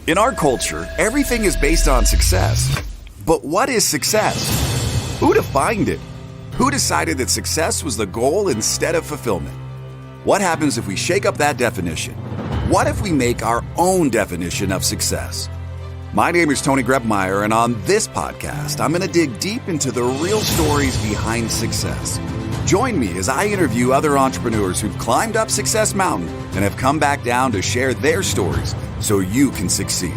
In our culture, everything is based on success. But what is success? Who defined it? Who decided that success was the goal instead of fulfillment? What happens if we shake up that definition? What if we make our own definition of success? My name is Tony Grebmeier, and on this podcast, I'm going to dig deep into the real stories behind success. Join me as I interview other entrepreneurs who've climbed up Success Mountain and have come back down to share their stories so you can succeed.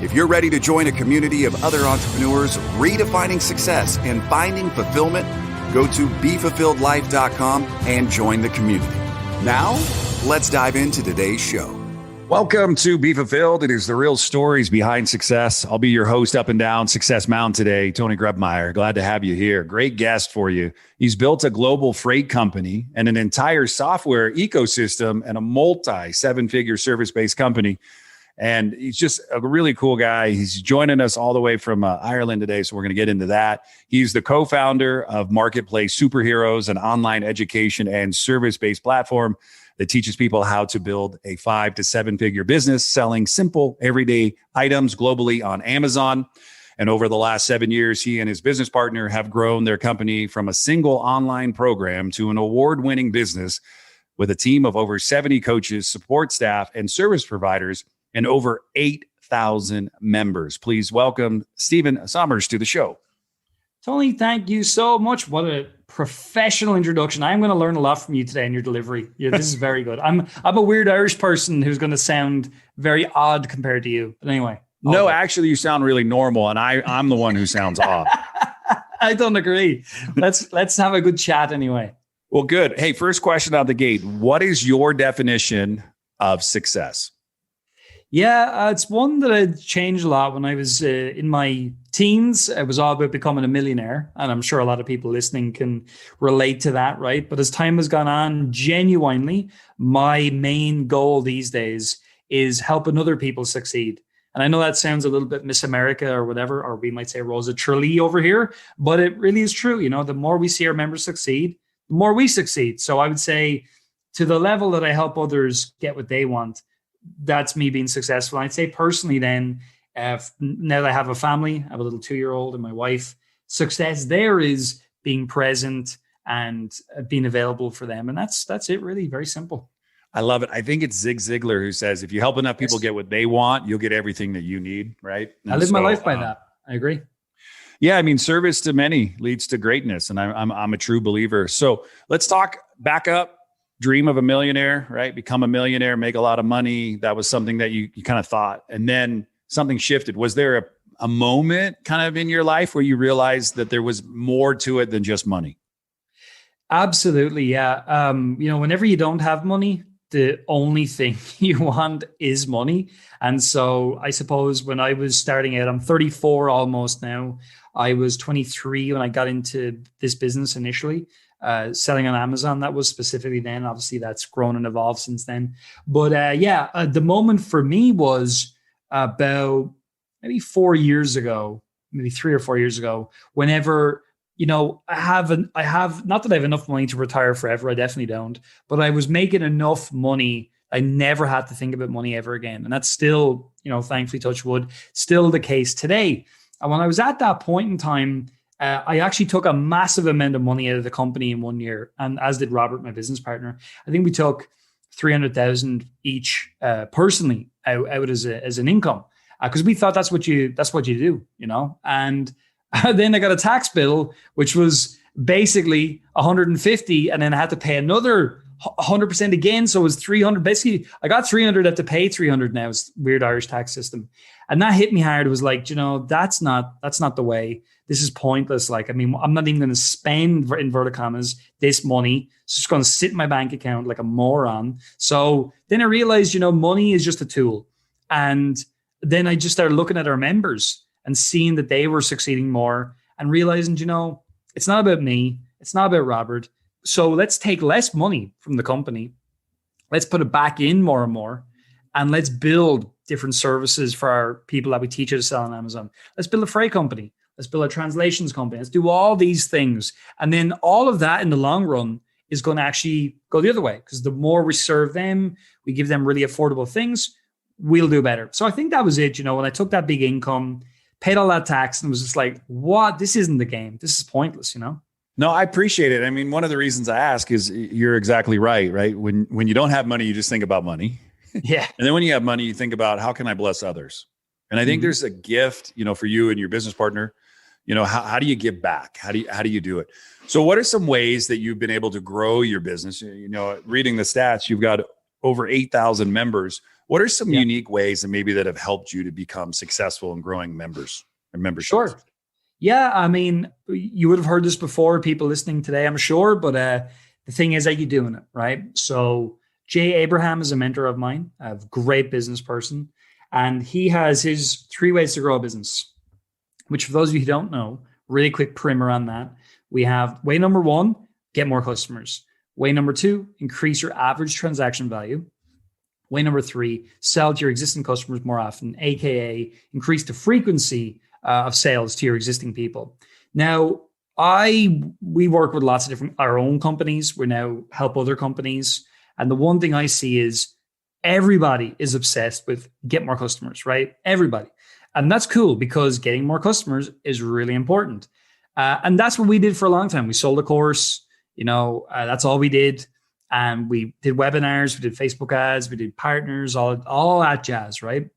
If you're ready to join a community of other entrepreneurs redefining success and finding fulfillment, go to BeFulfilledLife.com and join the community. Now, let's dive into today's show. Welcome to Be Fulfilled. It is the real stories behind success. I'll be your host up and down Success Mountain today, Tony Grebmeier. Glad to have you here. Great guest for you. He's built a global freight company and an entire software ecosystem and a multi-seven-figure service-based company. And he's just a really cool guy. He's joining us all the way from Ireland today, so we're going to get into that. He's the co-founder of Marketplace Superheroes, an online education and service-based platform that teaches people how to build a 5 to 7 figure business selling simple, everyday items globally on Amazon. And over the last 7 years, he and his business partner have grown their company from a single online program to an award-winning business with a team of over 70 coaches, support staff, and service providers, and over 8,000 members. Please welcome Stephen Somers to the show. Tony, thank you so much. What a professional introduction. I'm going to learn a lot from you today in your delivery. Yeah, this is very good. I'm a weird Irish person who's going to sound very odd compared to you. But anyway. No, actually, you sound really normal, and I'm the one who sounds odd. I don't agree. Let's have a good chat anyway. Well, good. Hey, first question out the gate. What is your definition of success? Yeah, it's one that I changed a lot when I was in my teens. It was all about becoming a millionaire. And I'm sure a lot of people listening can relate to that, right? But as time has gone on, genuinely, my main goal these days is helping other people succeed. And I know that sounds a little bit Miss America or whatever, or we might say Rosa Trulli over here, but it really is true. You know, the more we see our members succeed, the more we succeed. So I would say to the level that I help others get what they want, that's me being successful. I'd say personally then, now that I have a family, I have a little 2-year-old and my wife, success there is being present and being available for them. And that's it really, very simple. I love it. I think it's Zig Ziglar who says, if you help enough people get what they want, you'll get everything that you need, right? And I live my life by that. I agree. Yeah, I mean, service to many leads to greatness. And I'm a true believer. So let's talk back up. Dream of a millionaire, right? Become a millionaire, make a lot of money. That was something that you kind of thought. And then something shifted. Was there a moment kind of in your life where you realized that there was more to it than just money? Absolutely. Yeah. Whenever you don't have money, the only thing you want is money. And so I suppose when I was starting out, I'm 34 almost now. I was 23 when I got into this business initially. Selling on Amazon. That was specifically then. Obviously, that's grown and evolved since then. But the moment for me was about maybe 4 years ago, maybe 3 or 4 years ago, whenever, I have, not that I have enough money to retire forever. I definitely don't. But I was making enough money. I never had to think about money ever again. And that's still, thankfully, touch wood, still the case today. And when I was at that point in time, I actually took a massive amount of money out of the company in 1 year, and as did Robert, my business partner. I think we took 300,000 each personally out as an income because we thought that's what you do, And then I got a tax bill which was basically 150, and then I had to pay another 100% again, so it was 300. Basically, I got 300, I have to pay 300 now. It's weird Irish tax system, and that hit me hard. It was like, that's not the way. This is pointless. Like, I mean, I'm not even going to spend, in inverted commas, this money. It's just going to sit in my bank account like a moron. So then I realized, money is just a tool. And then I just started looking at our members and seeing that they were succeeding more and realizing, it's not about me. It's not about Robert. So let's take less money from the company. Let's put it back in more and more. And let's build different services for our people that we teach you to sell on Amazon. Let's build a freight company. Let's build a translations company. Let's do all these things. And then all of that in the long run is going to actually go the other way, because the more we serve them, we give them really affordable things, we'll do better. So I think that was it. When I took that big income, paid all that tax, and was just like, what? This isn't the game. This is pointless, No, I appreciate it. I mean, one of the reasons I ask is you're exactly right? When you don't have money, you just think about money. Yeah. And then when you have money, you think about how can I bless others? And I think there's a gift, for you and your business partner. How do you give back? How do you do it? So what are some ways that you've been able to grow your business? Reading the stats, you've got over 8,000 members. What are some unique ways that have helped you to become successful in growing members and memberships? Sure. Yeah. I mean, you would have heard this before, people listening today, I'm sure, but the thing is, are you doing it? Right. So Jay Abraham is a mentor of mine, a great business person, and he has his 3 ways to grow a business, which for those of you who don't know, really quick primer on that. We have way number 1, get more customers. Way number 2, increase your average transaction value. Way number 3, sell to your existing customers more often, AKA increase the frequency of sales to your existing people. Now, we work with lots of our own companies. We now help other companies. And the one thing I see is everybody is obsessed with get more customers, right? Everybody. And that's cool because getting more customers is really important. And that's what we did for a long time. We sold a course, that's all we did. And we did webinars, we did Facebook ads, we did partners, all that jazz, right?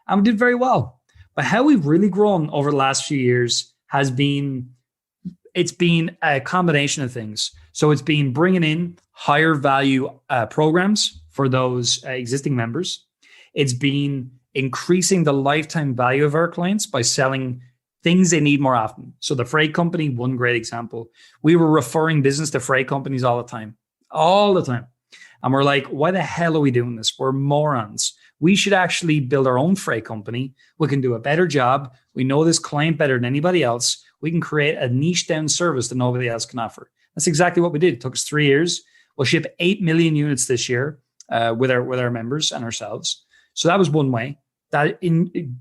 And we did very well. But how we've really grown over the last few years it's been a combination of things. So it's been bringing in higher value programs for those existing members. It's been increasing the lifetime value of our clients by selling things they need more often. So the freight company, one great example, we were referring business to freight companies all the time. And we're like, why the hell are we doing this? We're morons. We should actually build our own freight company. We can do a better job. We know this client better than anybody else. We can create a niche down service that nobody else can offer. That's exactly what we did. It took us 3 years. We'll ship 8 million units this year with our members and ourselves. So that was one way that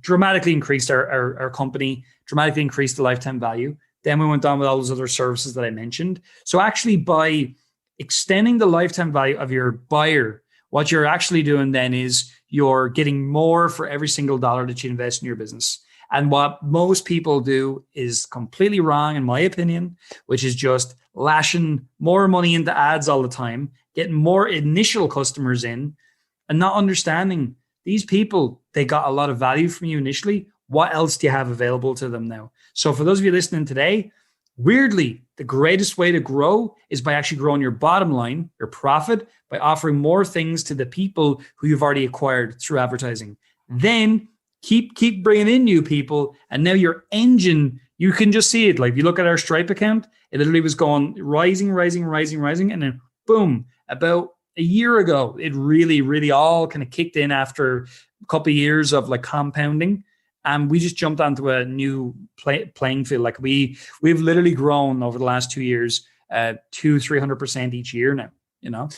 dramatically increased our company, dramatically increased the lifetime value. Then we went on with all those other services that I mentioned. So actually by extending the lifetime value of your buyer, what you're actually doing then is you're getting more for every single dollar that you invest in your business. And what most people do is completely wrong, in my opinion, which is just lashing more money into ads all the time, getting more initial customers in, and not understanding these people, they got a lot of value from you initially. What else do you have available to them now? So for those of you listening today, weirdly, the greatest way to grow is by actually growing your bottom line, your profit, by offering more things to the people who you've already acquired through advertising. Then keep bringing in new people. And now your engine, you can just see it. Like if you look at our Stripe account, it literally was going rising. And then boom, about a year ago, it really, really all kind of kicked in after a couple of years of like compounding. And we just jumped onto a new playing field. Like we've literally grown over the last 2 years, 200-300% each year now,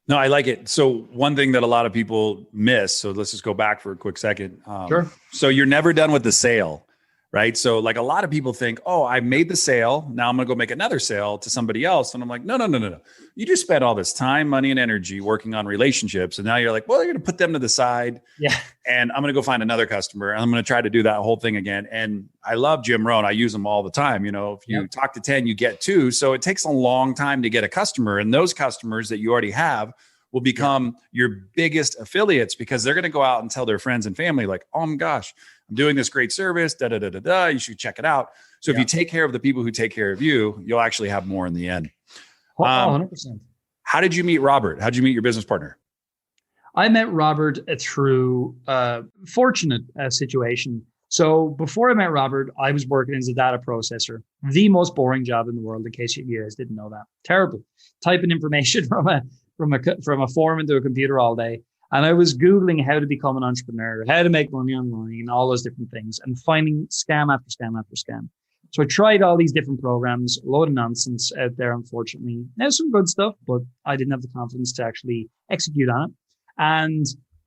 No, I like it. So one thing that a lot of people miss, so let's just go back for a quick second. Sure. So you're never done with the sale, right? So like a lot of people think, oh, I made the sale. Now I'm going to go make another sale to somebody else. And I'm like, no. You just spent all this time, money, and energy working on relationships. And now you're like, well, you're going to put them to the side. Yeah. And I'm going to go find another customer. And I'm going to try to do that whole thing again. And I love Jim Rohn. I use them all the time. If you talk to 10, you get 2. So it takes a long time to get a customer. And those customers that you already have will become your biggest affiliates because they're going to go out and tell their friends and family like, oh my gosh, I'm doing this great service, you should check it out. So if you take care of the people who take care of you, you'll actually have more in the end. 100%. How did you meet Robert? How did you meet your business partner? I met Robert through a fortunate situation. So before I met Robert, I was working as a data processor, the most boring job in the world, in case you guys didn't know that. Terrible. Typing information from a form into a computer all day. And I was Googling how to become an entrepreneur, how to make money online, all those different things, and finding scam after scam after scam. So I tried all these different programs, a load of nonsense out there, unfortunately. Now some good stuff, but I didn't have the confidence to actually execute on it. And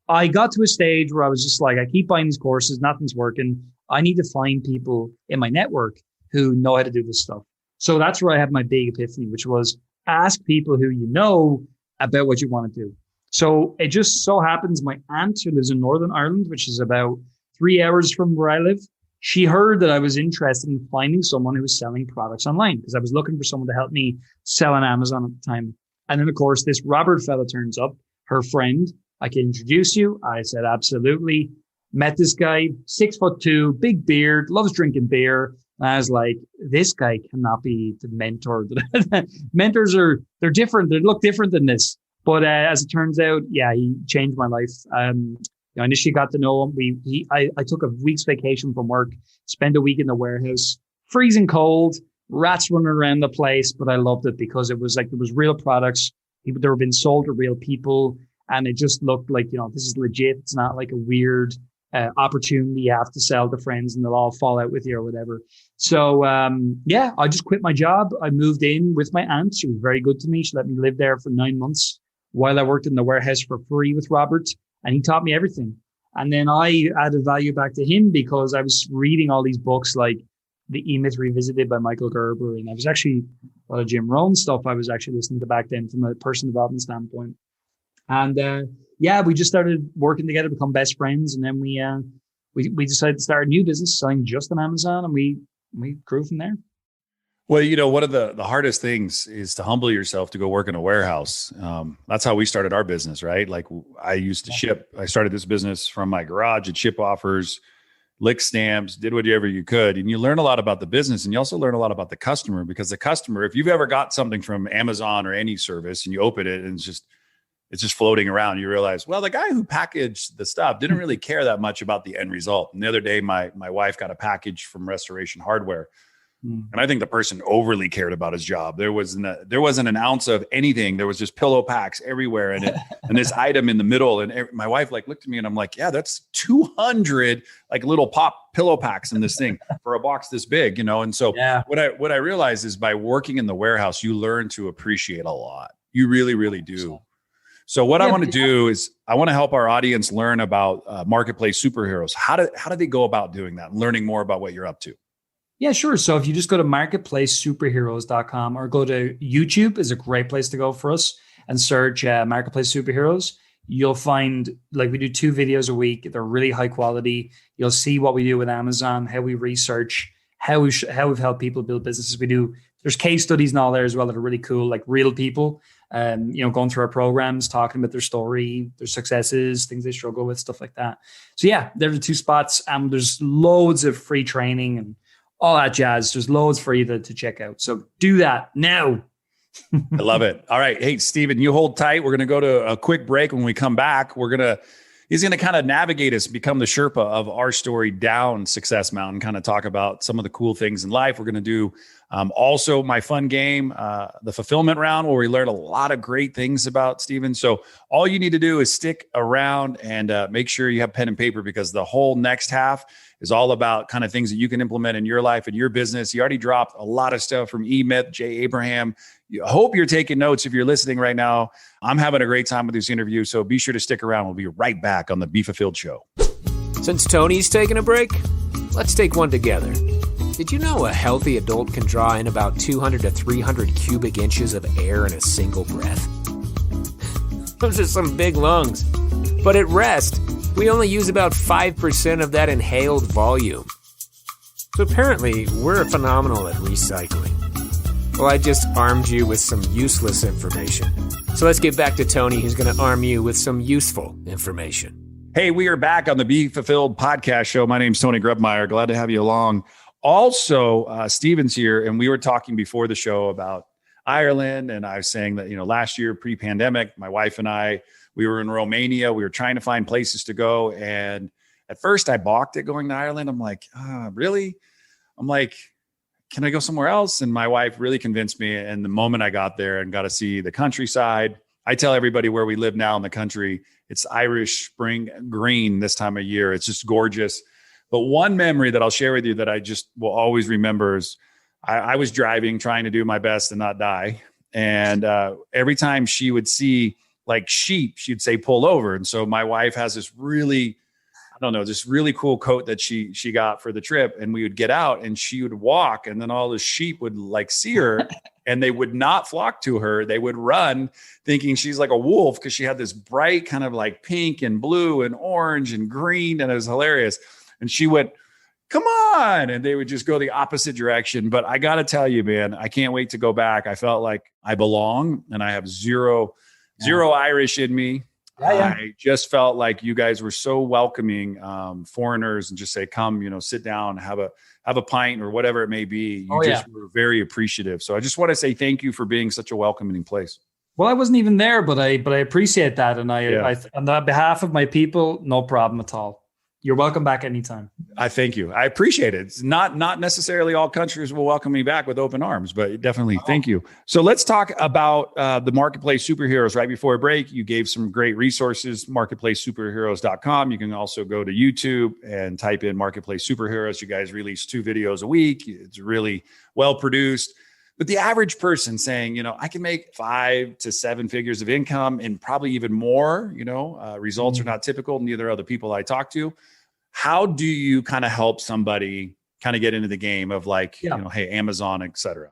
I got to a stage where I was just like, I keep buying these courses, nothing's working. I need to find people in my network who know how to do this stuff. So that's where I had my big epiphany, which was ask people who you know about what you want to do. So it just so happens my aunt, who lives in Northern Ireland, which is about 3 hours from where I live, she heard that I was interested in finding someone who was selling products online because I was looking for someone to help me sell on Amazon at the time. And then, of course, this Robert fella turns up, her friend. I can introduce you. I said, absolutely. Met this guy, 6'2", big beard, loves drinking beer. And I was like, this guy cannot be the mentor. Mentors they're different. They look different than this. But as it turns out, yeah, he changed my life. I initially got to know him. I took a week's vacation from work, spent a week in the warehouse, freezing cold, rats running around the place. But I loved it because it was like, there was real products. They were being sold to real people. And it just looked like, this is legit. It's not like a weird opportunity you have to sell to friends and they'll all fall out with you or whatever. So, I just quit my job. I moved in with my aunt. She was very good to me. She let me live there for 9 months while I worked in the warehouse for free with Robert, and he taught me everything. And then I added value back to him because I was reading all these books like The E-Myth Revisited by Michael Gerber. And I was actually a lot of Jim Rohn stuff I was actually listening to back then from a personal development standpoint. And, we just started working together, become best friends. And then we decided to start a new business selling just on Amazon, and we grew from there. Well, one of the hardest things is to humble yourself to go work in a warehouse. That's how we started our business, right? Like I used to ship. I started this business from my garage at ship offers, lick stamps, did whatever you could. And you learn a lot about the business, and you also learn a lot about the customer, because the customer, if you've ever got something from Amazon or any service and you open it and it's just floating around, you realize, well, the guy who packaged the stuff didn't really care that much about the end result. And the other day, my wife got a package from Restoration Hardware. And I think the person overly cared about his job. There wasn't an ounce of anything. There was just pillow packs everywhere, and this item in the middle. And my wife looked at me, and I'm like, yeah, that's 200 little pop pillow packs in this thing for a box this big, And so what I realized is by working in the warehouse, you learn to appreciate a lot. You really, really do. So what I want to do is I want to help our audience learn about Marketplace Superheroes. How do they go about doing that? Learning more about what you're up to. Yeah, sure. So if you just go to marketplacesuperheroes.com or go to YouTube is a great place to go for us and search Marketplace Superheroes. You'll find we do 2 videos a week. They're really high quality. You'll see what we do with Amazon, how we research, how we've helped people build businesses. There's case studies and all there as well that are really cool, like real people, going through our programs, talking about their story, their successes, things they struggle with, stuff like that. So yeah, there's the 2 spots. There's loads of free training and all that jazz. There's loads for you to check out. So do that now. I love it. All right. Hey, Stephen, you hold tight. We're going to go to a quick break. When we come back, he's going to kind of navigate us, become the Sherpa of our story down Success Mountain, kind of talk about some of the cool things in life. We're going to do also my fun game, the fulfillment round, where we learn a lot of great things about Stephen. So all you need to do is stick around and make sure you have pen and paper, because the whole next half is all about kind of things that you can implement in your life and your business. He already dropped a lot of stuff from E-Myth, Jay Abraham. I hope you're taking notes if you're listening right now. I'm having a great time with this interview, so be sure to stick around. We'll be right back on the Be Fulfilled Show. Since Tony's taking a break, let's take one together. Did you know a healthy adult can draw in about 200 to 300 cubic inches of air in a single breath? Those are some big lungs. But at rest, we only use about 5% of that inhaled volume. So apparently, we're phenomenal at recycling. Well, I just armed you with some useless information. So let's get back to Tony, who's going to arm you with some useful information. Hey, we are back on the Be Fulfilled podcast show. My name's Tony Grebmeyer. Glad to have you along. Also, Stephen's here, and we were talking before the show about Ireland, and I was saying that, last year, pre-pandemic, my wife and I, we were in Romania. We were trying to find places to go, and at first I balked at going to Ireland. I'm like, really? I'm like, can I go somewhere else? And my wife really convinced me, and the moment I got there and got to see the countryside, I tell everybody where we live now in the country, it's Irish spring green this time of year. It's just gorgeous. But one memory that I'll share with you that I just will always remember is I was driving, trying to do my best and not die. And every time she would see sheep, she'd say, pull over. And so my wife has this really, this really cool coat that she got for the trip. And we would get out and she would walk, and then all the sheep would see her and they would not flock to her. They would run thinking she's like a wolf because she had this bright kind of like pink and blue and orange and green. And it was hilarious. And she went, come on. And they would just go the opposite direction. But I got to tell you, man, I can't wait to go back. I felt like I belong and I have zero Irish in me. I just felt like you guys were so welcoming, foreigners, and just say, come, sit down, have a pint or whatever it may be. You were very appreciative. So I just want to say thank you for being such a welcoming place. Well, I wasn't even there, but I appreciate that. And I on behalf of my people, no problem at all. You're welcome back anytime. I thank you. I appreciate it. It's not necessarily all countries will welcome me back with open arms, but definitely thank you. So let's talk about the Marketplace Superheroes. Right before a break, you gave some great resources, marketplacesuperheroes.com. You can also go to YouTube and type in Marketplace Superheroes. You guys release 2 videos a week. It's really well produced. But the average person saying, I can make 5 to 7 figures of income and probably even more, results are not typical. Neither are the people I talk to. How do you kind of help somebody kind of get into the game of hey, Amazon, et cetera?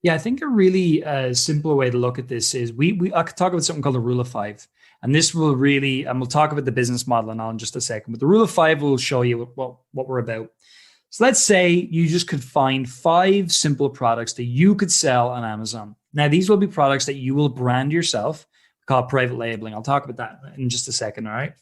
Yeah, I think a really simple way to look at this is I could talk about something called the rule of 5. And this will really, and we'll talk about the business model and all in just a second, but the rule of 5 will show you what we're about. So let's say you just could find 5 simple products that you could sell on Amazon. Now, these will be products that you will brand yourself, called private labeling. I'll talk about that in just a second, all right?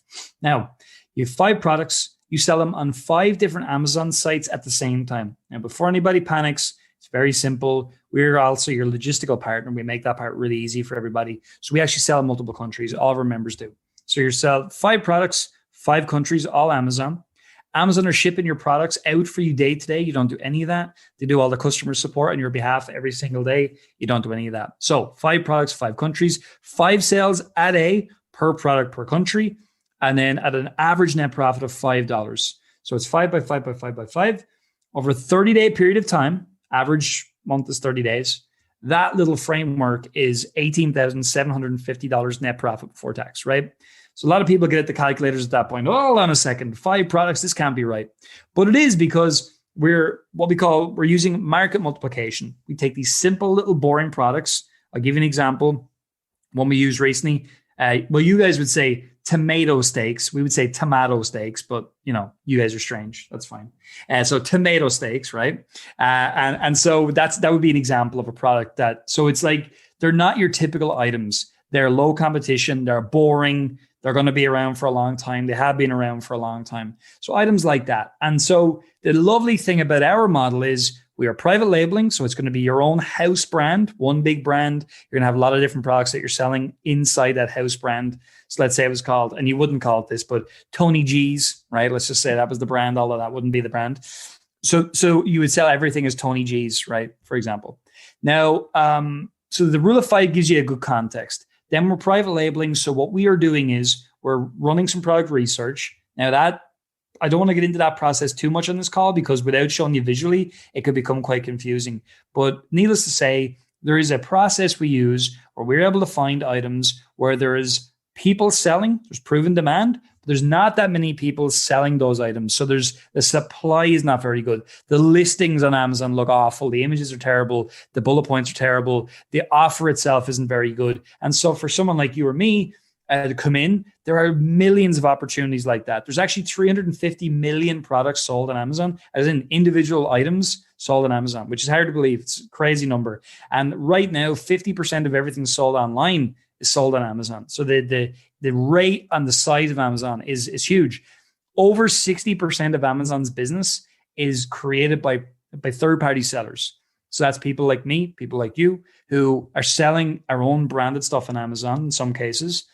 Now, you have 5 products. You sell them on 5 different Amazon sites at the same time. Now, before anybody panics, it's very simple. We're also your logistical partner. We make that part really easy for everybody. So we actually sell in multiple countries. All of our members do. So you sell 5 products, 5 countries, all Amazon. Amazon are shipping your products out for you day to day. You don't do any of that. They do all the customer support on your behalf every single day. You don't do any of that. So 5 products, 5 countries, 5 sales at a per product per country. And then at an average net profit of $5. So it's 5 by 5 by 5 by 5 over a 30-day period of time. Average month is 30 days. That little framework is $18,750 net profit before tax, right? So a lot of people get at the calculators at that point. Oh, hold on a second, 5 products, this can't be right. But it is because we're using market multiplication. We take these simple little boring products. I'll give you an example. One we used recently. You guys would say tomato steaks. We would say tomato steaks, but you guys are strange. That's fine. So tomato steaks, right? And so that would be an example of a product so it's like, they're not your typical items. They're low competition. They're boring. They're going to be around for a long time. They have been around for a long time. So items like that. And so the lovely thing about our model is we are private labeling. So it's going to be your own house brand, one big brand. You're going to have a lot of different products that you're selling inside that house brand. So let's say it was called, and you wouldn't call it this, but Tony G's, right? Let's just say that was the brand, although that wouldn't be the brand. So you would sell everything as Tony G's, right? For example. Now, so the rule of 5 gives you a good context. Then we're private labeling. So what we are doing is we're running some product research. Now that I don't want to get into that process too much on this call because without showing you visually, it could become quite confusing. But needless to say, there is a process we use where we're able to find items where there is people selling, there's proven demand, but there's not that many people selling those items. So the supply is not very good. The listings on Amazon look awful. The images are terrible. The bullet points are terrible. The offer itself isn't very good. And so for someone like you or me to come in, there are millions of opportunities like that. There's actually 350 million products sold on Amazon, as in individual items sold on Amazon, which is hard to believe. It's a crazy number. And right now, 50% of everything sold online is sold on Amazon. So the rate and the size of Amazon is huge. Over 60% of Amazon's business is created by third-party sellers. So that's people like me, people like you, who are selling our own branded stuff on Amazon in some cases.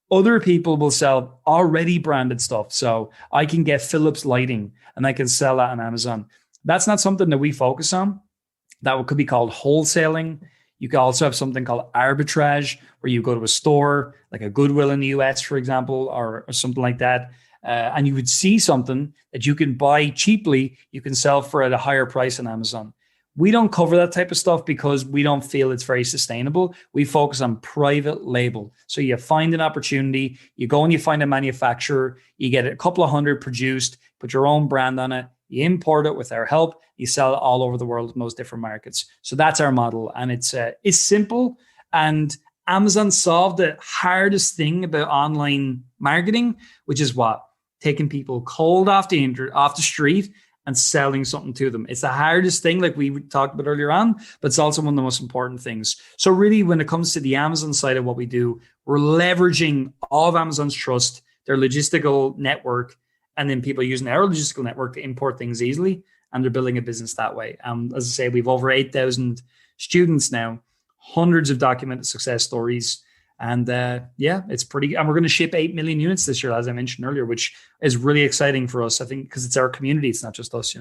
Other people will sell already branded stuff. So I can get Philips lighting and I can sell that on Amazon. That's not something that we focus on. That could be called wholesaling. You could also have something called arbitrage, where you go to a store, like a Goodwill in the US, for example, or something like that. And you would see something that you can buy cheaply, you can sell for at a higher price on Amazon. We don't cover that type of stuff because we don't feel it's very sustainable. We focus on private label. So you find an opportunity, you go and you find a manufacturer, you get a couple of hundred produced, put your own brand on it, you import it with our help, you sell it all over the world in those different markets. So that's our model. And it's simple. And Amazon solved the hardest thing about online marketing, which is what? Taking people cold off the street and selling something to them. It's the hardest thing, like we talked about earlier on, but it's also one of the most important things. So really, when it comes to the Amazon side of what we do, we're leveraging all of Amazon's trust, their logistical network, and then people using our logistical network to import things easily, and they're building a business that way. As I say, we've over 8,000 students now, hundreds of documented success stories. And it's pretty, and we're going to ship 8 million units this year, as I mentioned earlier, which is really exciting for us, I think, because it's our community. It's not just us,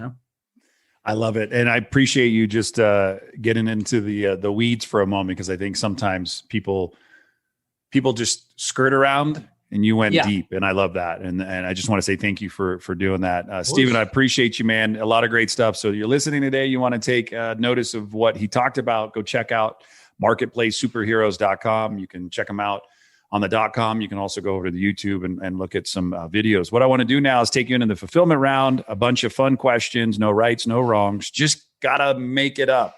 I love it. And I appreciate you just getting into the weeds for a moment, because I think sometimes people just skirt around, and you went deep, and I love that. And I just want to say thank you for doing that. Stephen, I appreciate you, man. A lot of great stuff. So you're listening today, you want to take notice of what he talked about, go check out marketplacesuperheroes.com. You can check them out on the .com. You can also go over to the YouTube and look at some videos. What I want to do now is take you into the fulfillment round, a bunch of fun questions, no rights, no wrongs. Just got to make it up.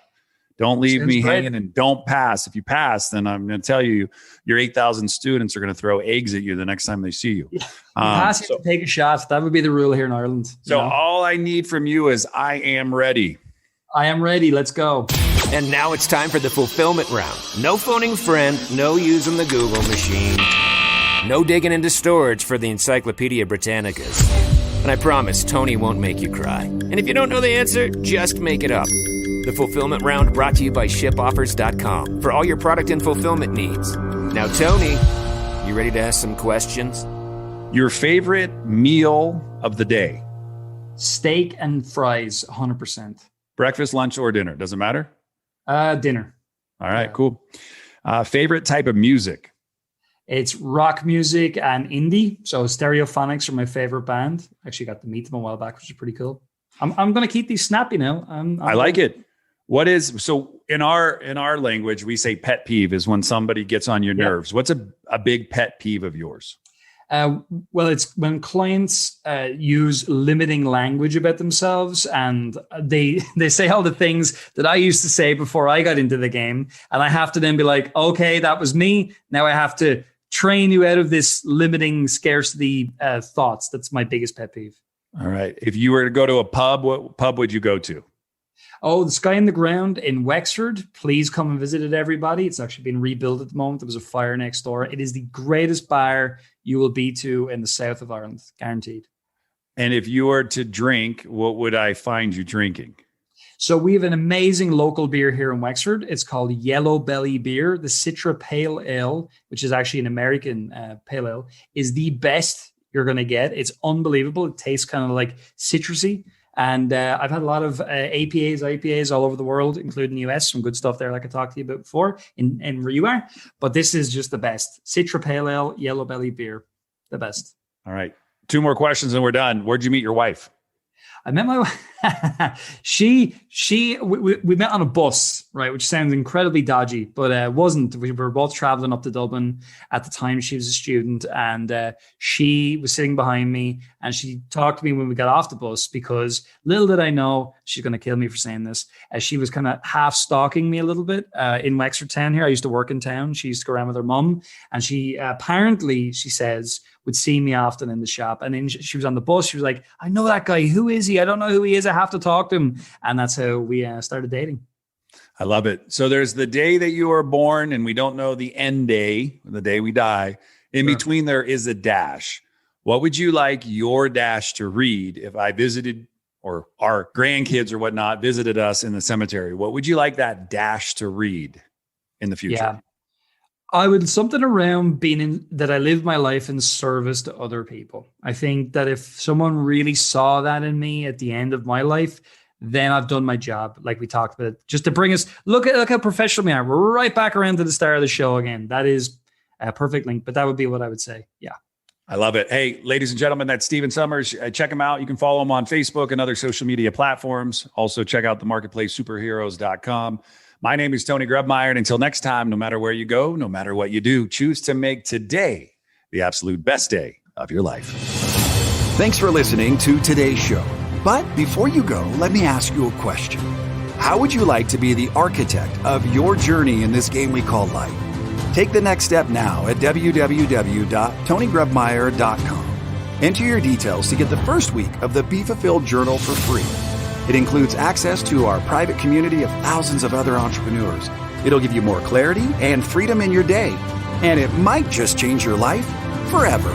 Don't leave me hanging, and don't pass. If you pass, then I'm going to tell you, your 8,000 students are going to throw eggs at you the next time they see you. Yeah. Pass, you have to take a shot. That would be the rule here in Ireland. So all I need from you is I am ready. I am ready. Let's go. And now it's time for the fulfillment round. No phoning friend, no using the Google machine, no digging into storage for the Encyclopedia Britannicas. And I promise Tony won't make you cry. And if you don't know the answer, just make it up. The fulfillment round brought to you by shipoffers.com for all your product and fulfillment needs. Now, Tony, you ready to ask some questions? Your favorite meal of the day? Steak and fries, 100%. Breakfast, lunch, or dinner? Doesn't matter? Dinner. All right, cool. Favorite type of music? It's rock music and indie. So Stereophonics are my favorite band. Actually got to meet them a while back, which is pretty cool. I'm going to keep these snappy now. I like it. What is, so in our language, we say pet peeve is when somebody gets on your nerves. What's a big pet peeve of yours? Well, it's when clients use limiting language about themselves, and they say all the things that I used to say before I got into the game, and I have to then be like, okay, that was me. Now I have to train you out of this limiting scarcity thoughts. That's my biggest pet peeve. All right. If you were to go to a pub, what pub would you go to? Oh, the Sky and the Ground in Wexford. Please come and visit it, everybody. It's actually been rebuilt at the moment. There was a fire next door. It is the greatest bar you will be to in the south of Ireland, guaranteed. And if you were to drink, what would I find you drinking? So we have an amazing local beer here in Wexford. It's called Yellow Belly Beer. The Citra Pale Ale, which is actually an American pale ale, is the best you're going to get. It's unbelievable. It tastes kind of like citrusy. And I've had a lot of APAs, IPAs all over the world, including the US. Some good stuff there, like I talked to you about before, in where you are. But this is just the best. Citra Pale Ale, Yellow Belly Beer, the best. All right. 2 more questions and we're done. Where'd you meet your wife? I met my wife. We met on a bus, right? Which sounds incredibly dodgy, but it wasn't. We were both traveling up to Dublin at the time. She was a student, and she was sitting behind me, and she talked to me when we got off the bus, because little did I know, she's going to kill me for saying this, as she was kind of half stalking me a little bit in Wexford town here. I used to work in town. She used to go around with her mum, and she apparently, she says, would see me often in the shop. And then she was on the bus. She was like, I know that guy. Who is he? I don't know who he is. I have to talk to him. And that's how we started dating. I love it. So there's the day that you were born, and we don't know the end day, the day we die. In between there is a dash. What would you like your dash to read if I visited, or our grandkids or whatnot visited us in the cemetery? What would you like that dash to read in the future? Yeah. I would something around that I live my life in service to other people. I think that if someone really saw that in me at the end of my life, then I've done my job. Like we talked about, just to bring us, look how professional we are. We're right back around to the start of the show again. That is a perfect link, but that would be what I would say. Yeah. I love it. Hey, ladies and gentlemen, that's Stephen Summers. Check him out. You can follow him on Facebook and other social media platforms. Also check out the marketplacesuperheroes.com. My name is Tony Grubmeyer, and until next time, no matter where you go, no matter what you do, choose to make today the absolute best day of your life. Thanks for listening to today's show. But before you go, let me ask you a question. How would you like to be the architect of your journey in this game we call life? Take the next step now at www.tonygrubmeyer.com. Enter your details to get the first week of the Be Fulfilled Journal for free. It includes access to our private community of thousands of other entrepreneurs. It'll give you more clarity and freedom in your day, and it might just change your life forever.